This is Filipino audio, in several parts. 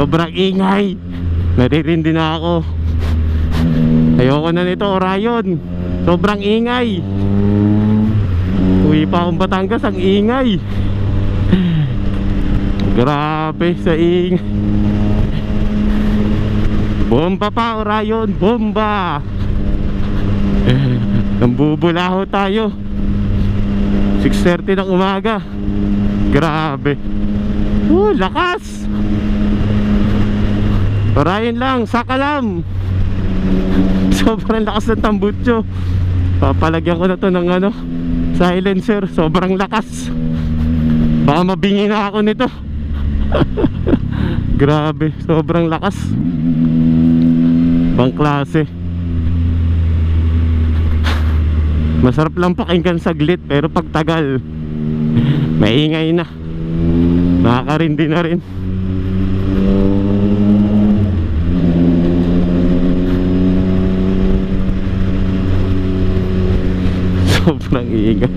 Sobrang ingay. Naririndi na ako. Ayoko na nito, Orion. Sobrang ingay. Uwi pa akong Batangas, ang ingay. Grabe sa ingay. Bomba pa, Orion, bomba. Nambubulaho tayo. 6:30 ng umaga. Grabe. Lakas. Orion lang, sakalam. Sobrang lakas ng tambutso. Papalagyan ko na to ng silencer. Sobrang lakas. Baka mabingi na ako nito. Grabe, sobrang lakas. Bang klase. Masarap lang pakinggan saglit, pero pag tagal maingay na. Nakakarindi na rin. Sobrang ingay.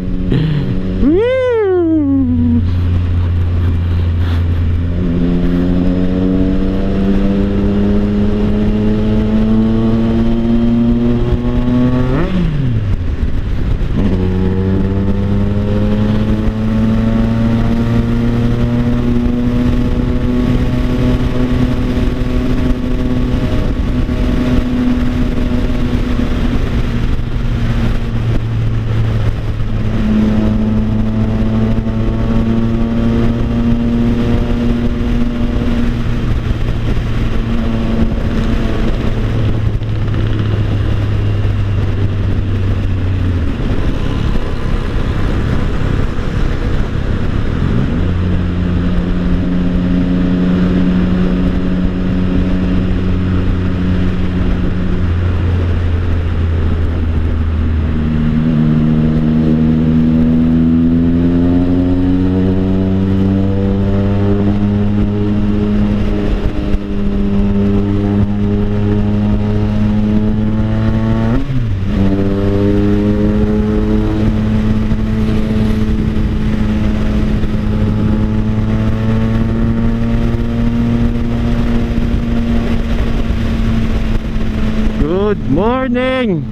Good morning.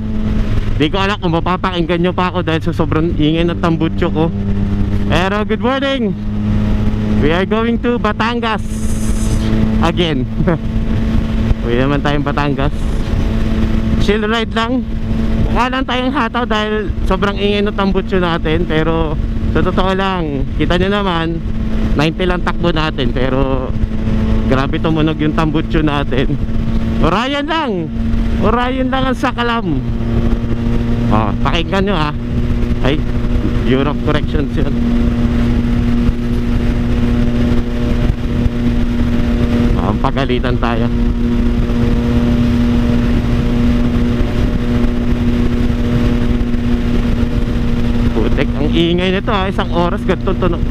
Di ko alam kung mapapakinggan nyo pa ako dahil sa sobrang ingay ng tambutso ko. Pero good morning. We are going to Batangas again. Uwi naman tayong Batangas. Chill ride lang. Mukha lang tayong hataw dahil sobrang ingay ng tambutso natin. Pero sa totoo lang, kita nyo naman 90 lang takbo natin, pero grabe tumunog yung tambutso natin. Orion lang. Orion lang ang sakalam. Pakinggan nyo ha. Ay, Bureau of Corrections yun. Pagalitan tayo. Putek, ang ingay nito ha. Isang oras ganito tunog.